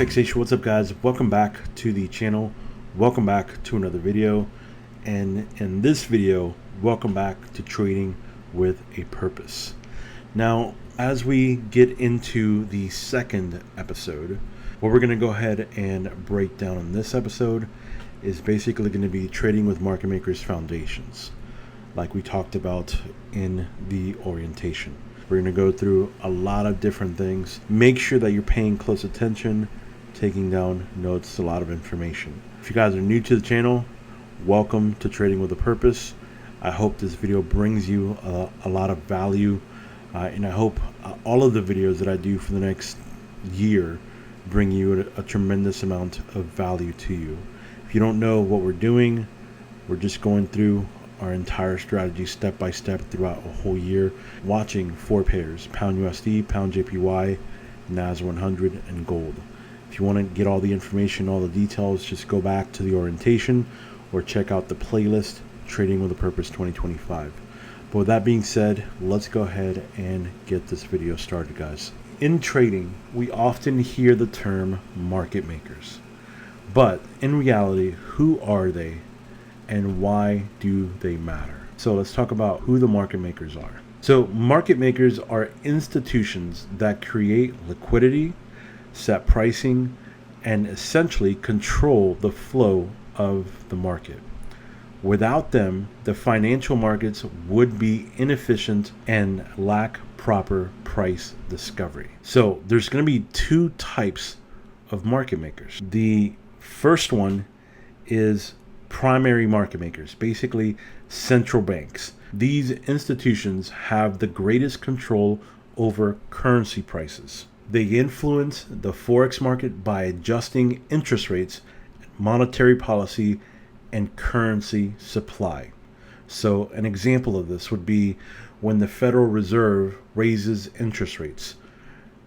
Fixation. What's up, guys? Welcome back to the channel. Welcome back to another video. And in this video, welcome back to trading with a purpose. Now, as we get into the second episode, what we're going to go ahead and break down in this episode is basically going to be trading with market makers foundations, like we talked about in the orientation. We're going to go through a lot of different things. Make sure that you're paying close attention, taking down notes, a lot of information. If you guys are new to the channel, welcome to Trading with a Purpose. I hope this video brings you a lot of value, and I hope all of the videos that I do for the next year bring you a tremendous amount of value to you. If you don't know what we're doing, we're just going through our entire strategy step by step throughout a whole year, watching four pairs: pound USD, pound JPY, NAS 100, and gold. If you want to get all the information, all the details, just go back to the orientation or check out the playlist Trading with a Purpose 2025. But with that being said, let's go ahead and get this video started, guys. In trading, we often hear the term market makers, but in reality, who are they and why do they matter? So let's talk about who the market makers are. So market makers are institutions that create liquidity, set pricing, and essentially control the flow of the market. Without them, the financial markets would be inefficient and lack proper price discovery. So there's going to be two types of market makers. The first one is primary market makers, basically central banks. These institutions have the greatest control over currency prices. They influence the forex market by adjusting interest rates, monetary policy, and currency supply. So an example of this would be when the Federal Reserve raises interest rates.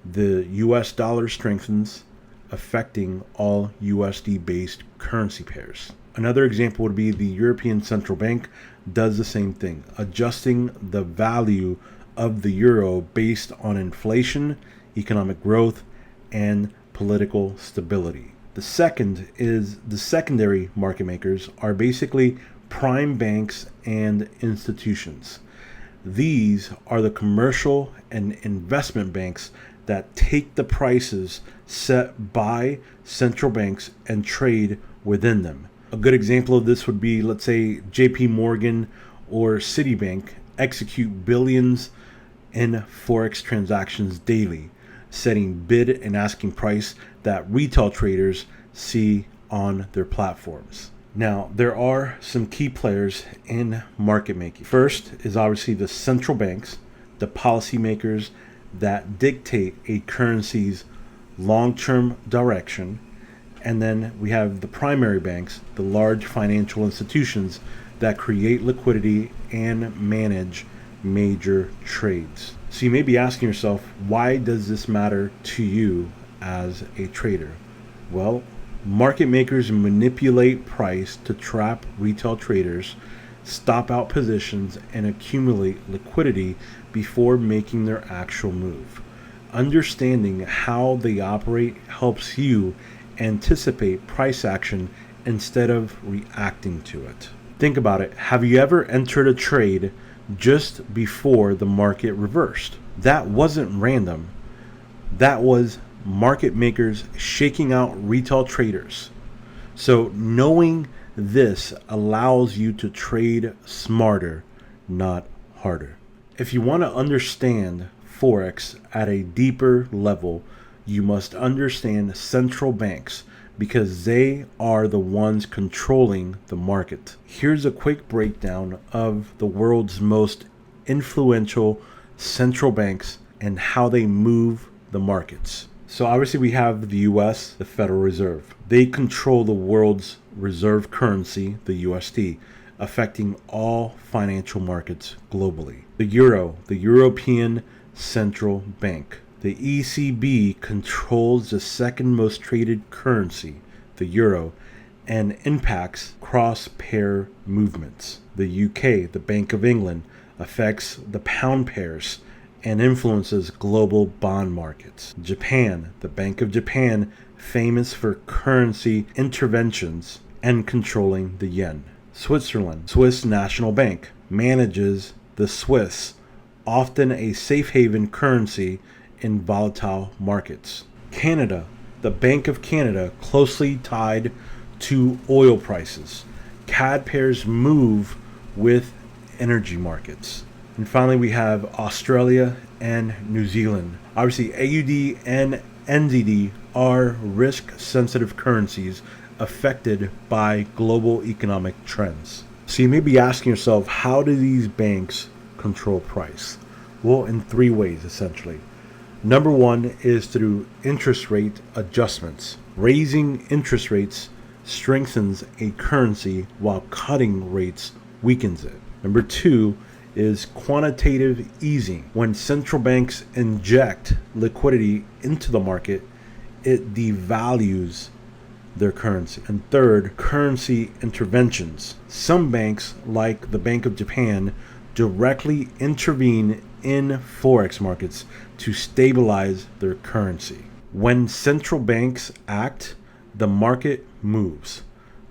The US dollar strengthens, affecting all USD-based currency pairs. Another example would be the European Central Bank does the same thing, adjusting the value of the euro based on inflation, economic growth, and political stability. The second is the secondary market makers are basically prime banks and institutions. These are the commercial and investment banks that take the prices set by central banks and trade within them. A good example of this would be, let's say, JP Morgan or Citibank execute billions in forex transactions daily, setting bid and asking price that retail traders see on their platforms. Now, there are some key players in market making. First is obviously the central banks, the policymakers that dictate a currency's long-term direction. And then we have the primary banks, the large financial institutions that create liquidity and manage major trades. So you may be asking yourself, why does this matter to you as a trader? Well, market makers manipulate price to trap retail traders, stop out positions, and accumulate liquidity before making their actual move. Understanding how they operate helps you anticipate price action instead of reacting to it. Think about it. Have you ever entered a trade just before the market reversed? That wasn't random. That was market makers shaking out retail traders. So knowing this allows you to trade smarter, not harder. If you want to understand Forex at a deeper level, you must understand central banks because they are the ones controlling the market. Here's a quick breakdown of the world's most influential central banks and how they move the markets. So obviously we have the US, the Federal Reserve. They control the world's reserve currency, the USD, affecting all financial markets globally. The euro, the European Central Bank. The ECB controls the second most traded currency, the euro, and impacts cross-pair movements. The UK, the Bank of England, affects the pound pairs and influences global bond markets. Japan, the Bank of Japan, famous for currency interventions and controlling the yen. Switzerland, Swiss National Bank, manages the Swiss, often a safe haven currency in volatile markets. Canada, the Bank of Canada, closely tied to oil prices. CAD pairs move with energy markets. And finally, we have Australia and New Zealand. Obviously, AUD and NZD are risk-sensitive currencies affected by global economic trends. So you may be asking yourself, how do these banks control price? Well, in three ways, essentially. Number one is through interest rate adjustments. Raising interest rates strengthens a currency while cutting rates weakens it. Number two is quantitative easing. When central banks inject liquidity into the market, it devalues their currency. And third, currency interventions. Some banks, like the Bank of Japan, directly intervene in forex markets to stabilize their currency. When central banks act, the market moves.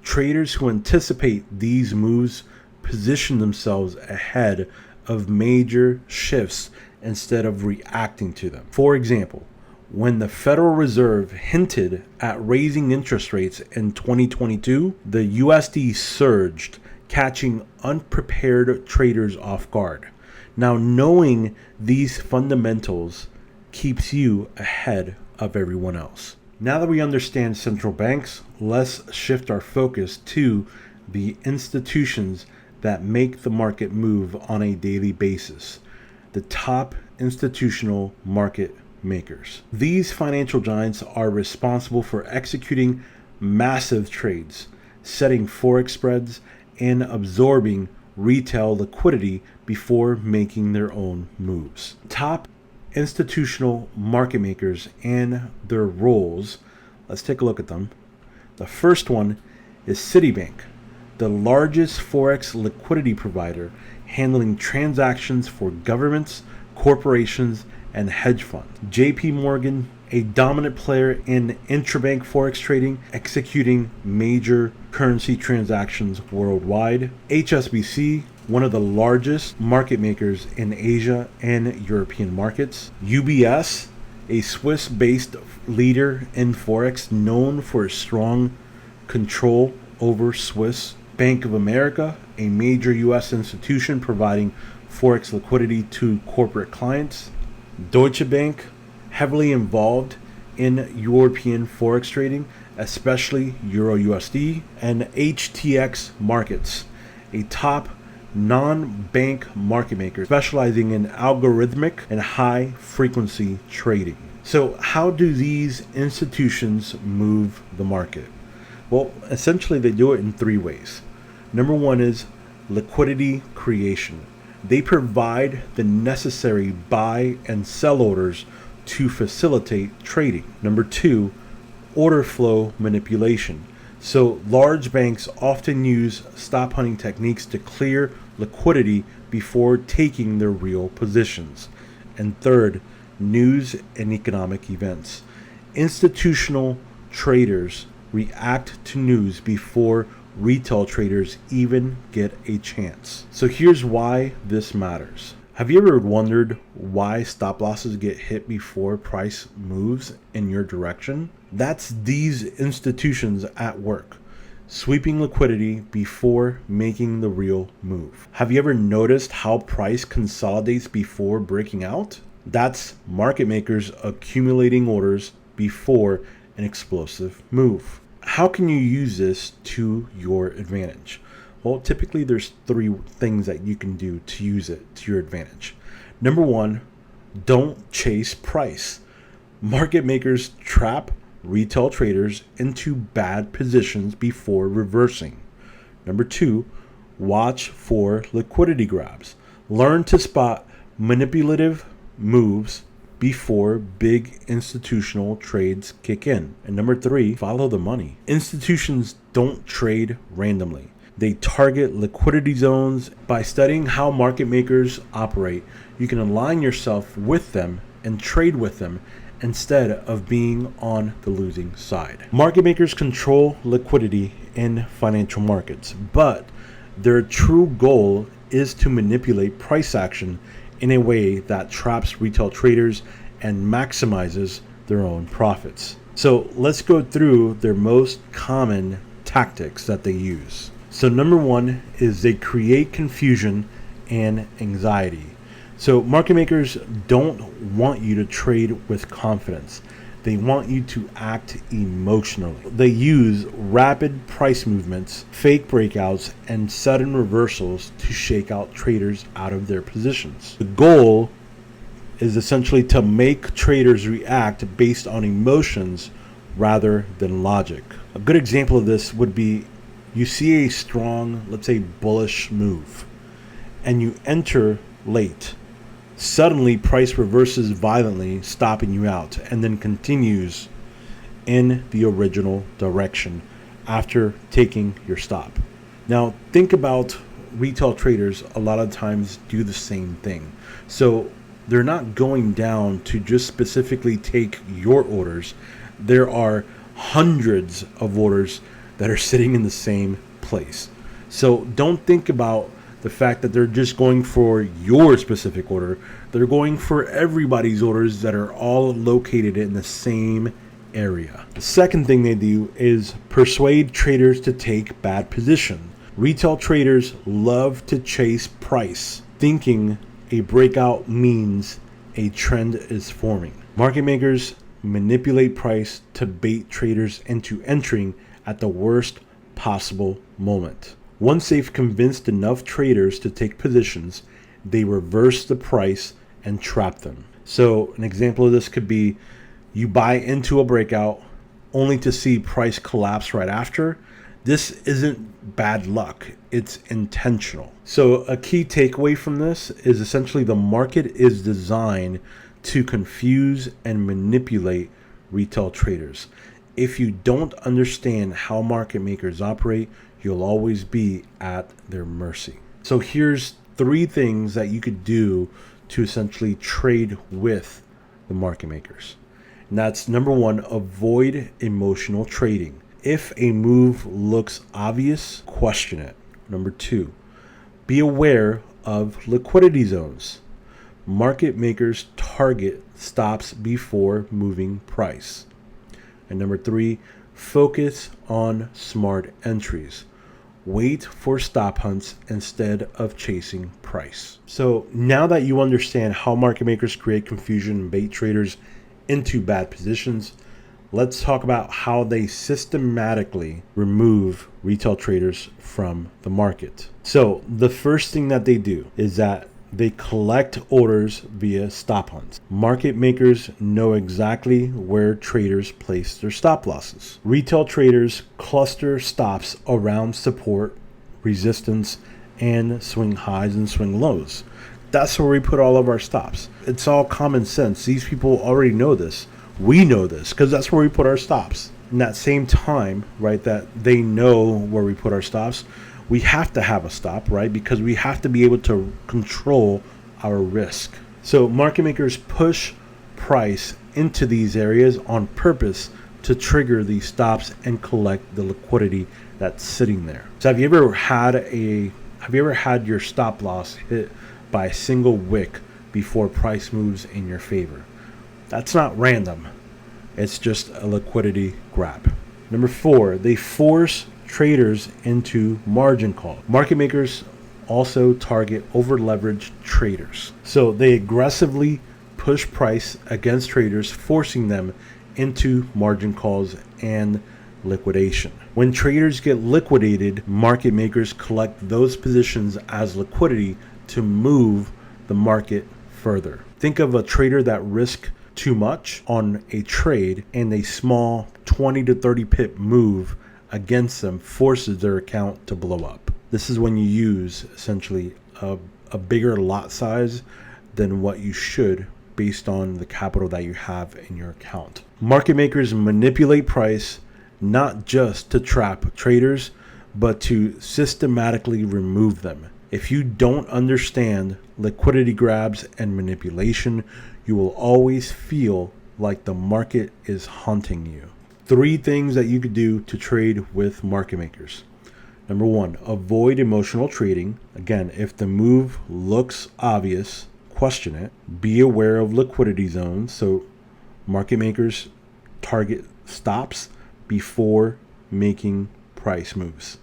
Traders who anticipate these moves position themselves ahead of major shifts instead of reacting to them. For example, when the Federal Reserve hinted at raising interest rates in 2022, the USD surged, catching unprepared traders off guard. Now, knowing these fundamentals keeps you ahead of everyone else. Now that we understand central banks, let's shift our focus to the institutions that make the market move on a daily basis. The top institutional market makers. These financial giants are responsible for executing massive trades, setting forex spreads, and absorbing retail liquidity before making their own moves. Top institutional market makers and their roles. Let's take a look at them. The first one is Citibank, the largest forex liquidity provider, handling transactions for governments, corporations, and hedge funds. JP Morgan, a dominant player in intrabank forex trading, executing major currency transactions worldwide. HSBC, one of the largest market makers in Asia and European markets. UBS, a Swiss-based leader in forex, known for strong control over Swiss. Bank of America, a major U.S. institution providing forex liquidity to corporate clients. Deutsche Bank, heavily involved in European forex trading, especially Euro USD. And HTX Markets, a top non-bank market maker specializing in algorithmic and high-frequency trading. So how do these institutions move the market? Well, essentially they do it in three ways. Number one is liquidity creation. They provide the necessary buy and sell orders to facilitate trading. Number two, order flow manipulation. So large banks often use stop hunting techniques to clear liquidity before taking their real positions. And third, news and economic events. Institutional traders react to news before retail traders even get a chance. So here's why this matters. Have you ever wondered why stop losses get hit before price moves in your direction? That's these institutions at work, sweeping liquidity before making the real move. Have you ever noticed how price consolidates before breaking out? That's market makers accumulating orders before an explosive move. How can you use this to your advantage? Well, typically there's three things that you can do to use it to your advantage. Number one, don't chase price. Market makers trap retail traders into bad positions before reversing. Number two, watch for liquidity grabs. Learn to spot manipulative moves before big institutional trades kick in. And number three, follow the money. Institutions don't trade randomly. They target liquidity zones. By studying how market makers operate, you can align yourself with them and trade with them instead of being on the losing side. Market makers control liquidity in financial markets, but their true goal is to manipulate price action in a way that traps retail traders and maximizes their own profits. So let's go through their most common tactics that they use. So number one is they create confusion and anxiety. So market makers don't want you to trade with confidence. They want you to act emotionally. They use rapid price movements, fake breakouts, and sudden reversals to shake out traders out of their positions. The goal is essentially to make traders react based on emotions rather than logic. A good example of this would be you see a strong, let's say, bullish move, and you enter late. Suddenly, price reverses violently, stopping you out, and then continues in the original direction after taking your stop. Now, think about retail traders a lot of times do the same thing. So they're not going down to just specifically take your orders. There are hundreds of orders that are sitting in the same place. So don't think about the fact that they're just going for your specific order. They're going for everybody's orders that are all located in the same area. The second thing they do is persuade traders to take bad position. Retail traders love to chase price, thinking a breakout means a trend is forming. Market makers manipulate price to bait traders into entering at the worst possible moment. Once they've convinced enough traders to take positions, they reverse the price and trap them. So an example of this could be you buy into a breakout only to see price collapse right after. This isn't bad luck, it's intentional. So a key takeaway from this is essentially the market is designed to confuse and manipulate retail traders. If you don't understand how market makers operate, you'll always be at their mercy. So here's 3 things that you could do to essentially trade with the market makers. And that's number 1, avoid emotional trading. If a move looks obvious, question it. Number 2, be aware of liquidity zones. Market makers target stops before moving price. And number 3, focus on smart entries. Wait for stop hunts instead of chasing price. So now that you understand how market makers create confusion and bait traders into bad positions, let's talk about how they systematically remove retail traders from the market. So the first thing that they do is that they collect orders via stop hunts. Market makers know exactly where traders place their stop losses. Retail traders cluster stops around support, resistance, and swing highs and swing lows. That's where we put all of our stops. It's all common sense. These people already know this. We know this because that's where we put our stops. In that same time, right, that they know where we put our stops, we have to have a stop, right? Because we have to be able to control our risk. So market makers push price into these areas on purpose to trigger these stops and collect the liquidity that's sitting there. So have you ever had your stop loss hit by a single wick before price moves in your favor? That's not random. It's just a liquidity grab. Number 4, they force traders into margin call. Market makers also target over-leveraged traders. So they aggressively push price against traders, forcing them into margin calls and liquidation. When traders get liquidated, market makers collect those positions as liquidity to move the market further. Think of a trader that risks too much on a trade and a small 20 to 30 pip move against them forces their account to blow up. This is when you use essentially a bigger lot size than what you should based on the capital that you have in your account. Market makers manipulate price not just to trap traders, but to systematically remove them. If you don't understand liquidity grabs and manipulation, you will always feel like the market is haunting you. 3 things that you could do to trade with market makers. Number 1, avoid emotional trading. Again, if the move looks obvious, question it. Be aware of liquidity zones. So market makers target stops before making price moves.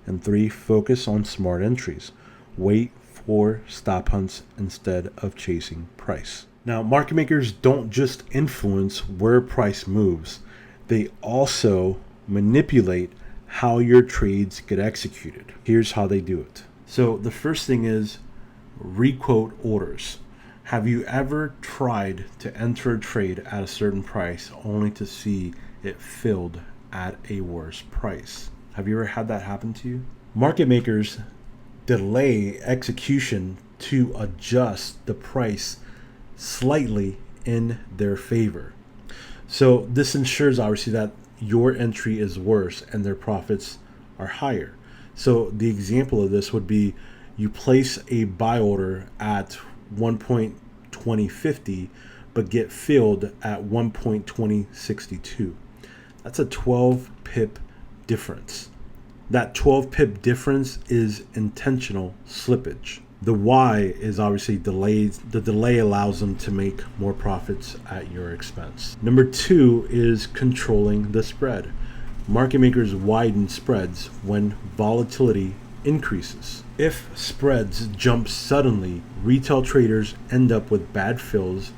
And 3, focus on smart entries. Wait for stop hunts instead of chasing price. Now, market makers don't just influence where price moves, they also manipulate how your trades get executed. Here's how they do it. So the first thing is requote orders. Have you ever tried to enter a trade at a certain price only to see it filled at a worse price? Have you ever had that happen to you? Market makers delay execution to adjust the price slightly in their favor. So this ensures obviously that your entry is worse and their profits are higher. So the example of this would be you place a buy order at 1.2050 but get filled at 1.2062. That's a 12 pip difference. That 12 pip difference is intentional slippage. The why is obviously delays. The delay allows them to make more profits at your expense. Number 2 is controlling the spread. Market makers widen spreads when volatility increases. If spreads jump suddenly, retail traders end up with bad fills,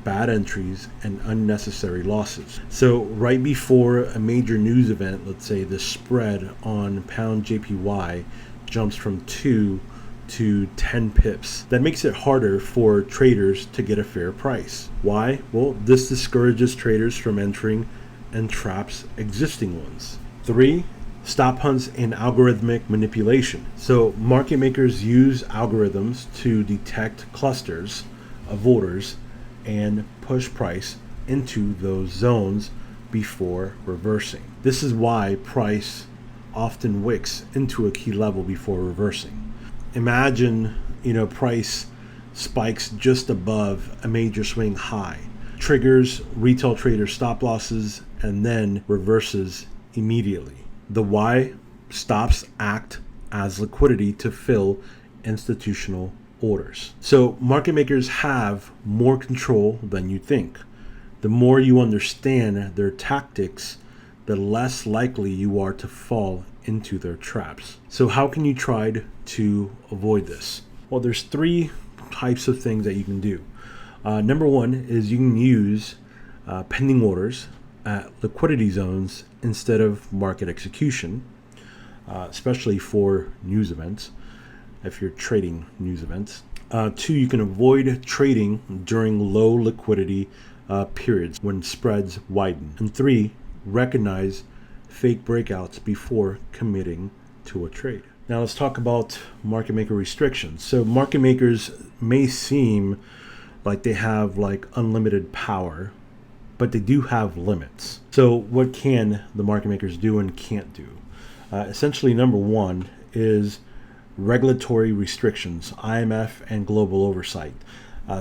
bad entries, and unnecessary losses. So right before a major news event, let's say the spread on pound JPY jumps from 2 to 10 pips. That makes it harder for traders to get a fair price. Why? Well, this discourages traders from entering and traps existing ones. 3, stop hunts and algorithmic manipulation. So market makers use algorithms to detect clusters of orders and push price into those zones before reversing. This is why price often wicks into a key level before reversing. Imagine, price spikes just above a major swing high, triggers retail trader stop losses, and then reverses immediately. The why: stops act as liquidity to fill institutional orders. So market makers have more control than you think. The more you understand their tactics, the less likely you are to fall into their traps. So how can you try to avoid this? Well, there's 3 types of things that you can do. Number 1 is you can use pending orders at liquidity zones instead of market execution, especially for news events, if you're trading news events. 2, you can avoid trading during low liquidity periods when spreads widen. And 3, recognize fake breakouts before committing to a trade. Now let's talk about market maker restrictions. So market makers may seem like they have unlimited power, but they do have limits. So what can the market makers do and can't do? Essentially, number 1 is regulatory restrictions, IMF and global oversight.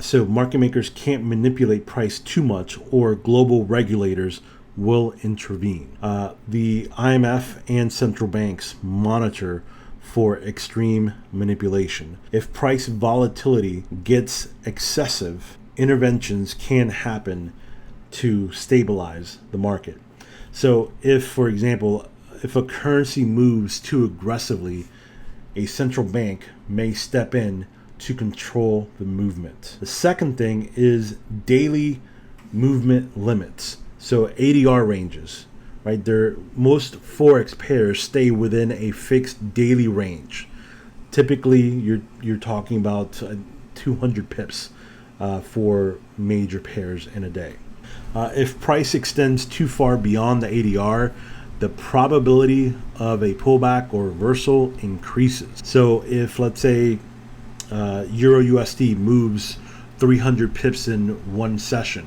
So market makers can't manipulate price too much, or global regulators will intervene. The IMF and central banks monitor for extreme manipulation. If price volatility gets excessive, interventions can happen to stabilize the market. So if, for example, if a currency moves too aggressively, a central bank may step in to control the movement. The second thing is daily movement limits. So ADR ranges, right? Most Forex pairs stay within a fixed daily range. Typically, you're talking about 200 pips for major pairs in a day. If price extends too far beyond the ADR, the probability of a pullback or reversal increases. So if, let's say, Euro USD moves 300 pips in one session,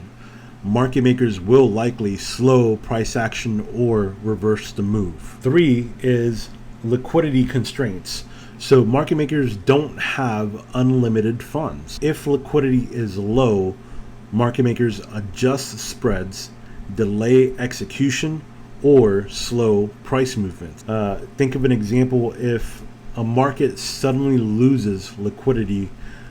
market makers will likely slow price action or reverse the move. 3 is liquidity constraints. So market makers don't have unlimited funds. If liquidity is low, market makers adjust spreads, delay execution, or slow price movements. Think of an example: if a market suddenly loses liquidity,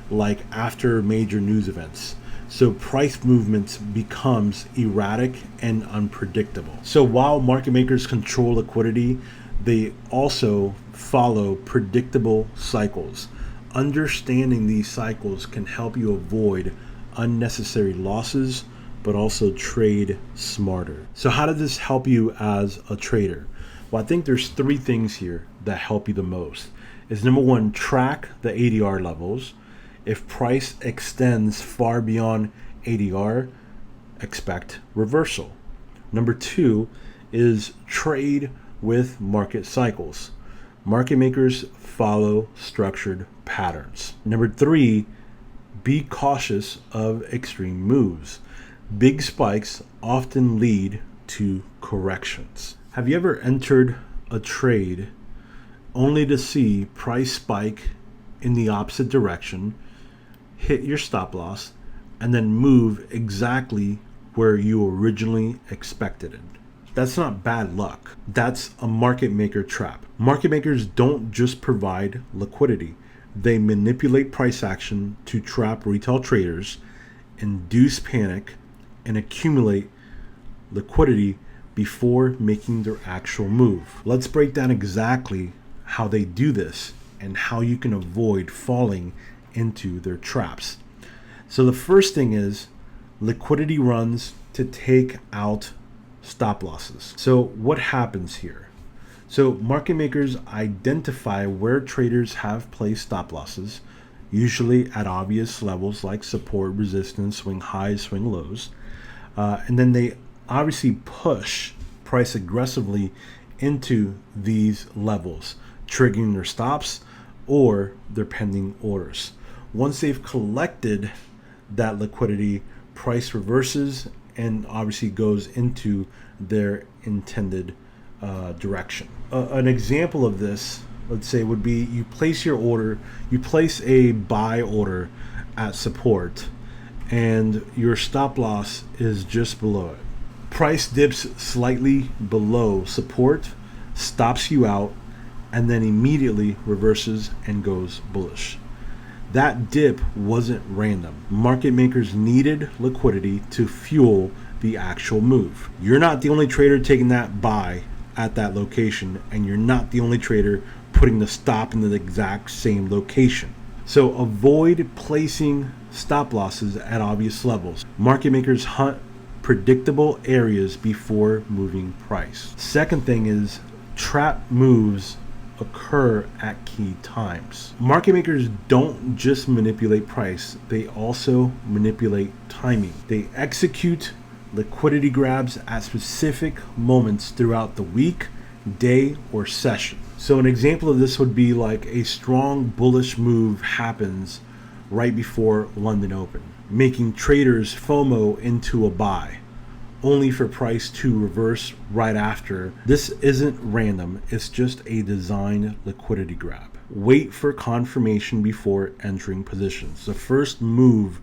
like after major news events, so price movements becomes erratic and unpredictable. So while market makers control liquidity, they also follow predictable cycles. Understanding these cycles can help you avoid unnecessary losses, but also trade smarter. So how does this help you as a trader? Well, I think there's three things here that help you the most. Is number one, track the ADR levels. If price extends far beyond ADR, expect reversal. Number two is trade with market cycles. Market makers follow structured patterns. Number three, be cautious of extreme moves. Big spikes often lead to corrections. Have you ever entered a trade only to see price spike in the opposite direction, hit your stop loss, and then move exactly where you originally expected it? That's not bad luck. That's a market maker trap. Market makers don't just provide liquidity. They manipulate price action to trap retail traders, induce panic, and accumulate liquidity before making their actual move. Let's break down exactly how they do this and how you can avoid falling into their traps. So the first thing is liquidity runs to take out stop losses. So what happens here? So market makers identify where traders have placed stop losses, usually at obvious levels like support, resistance, swing highs, swing lows. And then they obviously push price aggressively into these levels, triggering their stops or their pending orders. Once they've collected that liquidity, price reverses and obviously goes into their intended direction. An example of this, let's say, would be you place your order, you place a buy order at support, and your stop loss is just below it. Price dips slightly below support, stops you out, and then immediately reverses and goes bullish. That dip wasn't random. Market makers needed liquidity to fuel the actual move. You're not the only trader taking that buy at that location, and you're not the only trader putting the stop in the exact same location. So avoid placing stop losses at obvious levels. Market makers hunt predictable areas before moving price. Second thing is trap moves occur at key times. Market makers don't just manipulate price, they also manipulate timing. They execute liquidity grabs at specific moments throughout the week, day, or session. So an example of this would be like a strong bullish move happens right before London Open, making traders FOMO into a buy, only for price to reverse right after. This isn't random, it's just a designed liquidity grab. Wait for confirmation before entering positions. The first move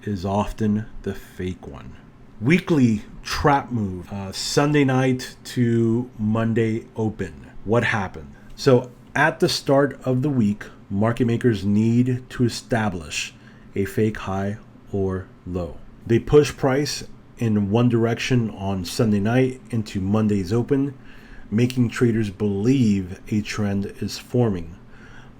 is often the fake one. Weekly trap move, Sunday night to Monday Open. What happened? So at the start of the week, market makers need to establish a fake high or low. They push price in one direction on Sunday night into Monday's open, making traders believe a trend is forming.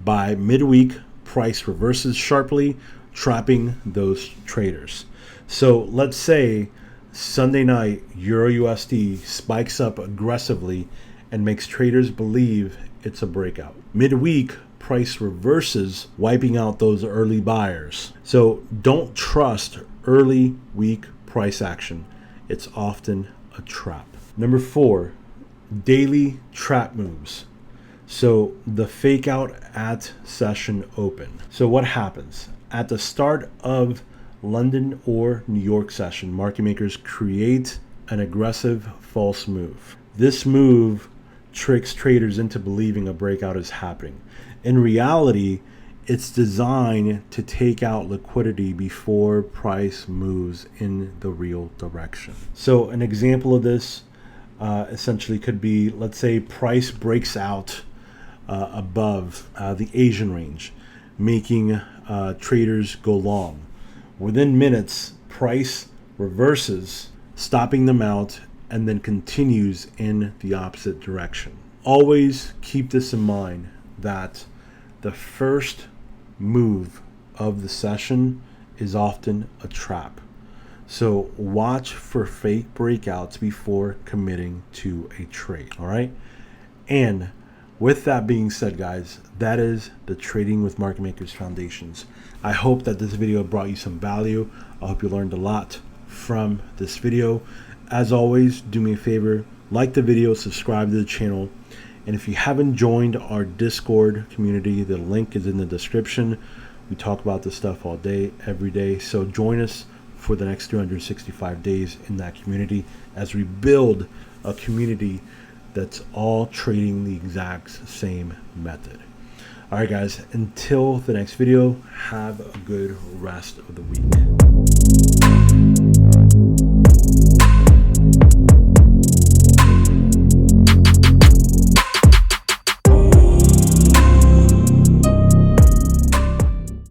By midweek, price reverses sharply, trapping those traders. So let's say Sunday night, Euro USD spikes up aggressively and makes traders believe it's a breakout. Midweek, price reverses, wiping out those early buyers. So don't trust early week price action. It's often a trap. Number 4, daily trap moves. So the fake out at session open. So what happens? At the start of London or New York session, market makers create an aggressive false move. This move tricks traders into believing a breakout is happening. In reality, it's designed to take out liquidity before price moves in the real direction. So an example of this essentially could be, let's say price breaks out above the Asian range, making traders go long. Within minutes, price reverses, stopping them out, and then continues in the opposite direction. Always keep this in mind, that the first move of the session is often a trap. So watch for fake breakouts before committing to a trade. All right. And with that being said, guys, that is the Trading with Market Makers Foundations. I hope that this video brought you some value. I hope you learned a lot from this video. As always, do me a favor, like the video, subscribe to the channel. And if you haven't joined our Discord community, the link is in the description. We talk about this stuff all day, every day. So join us for the next 365 days in that community as we build a community that's all trading the exact same method. All right, guys, until the next video, have a good rest of the week.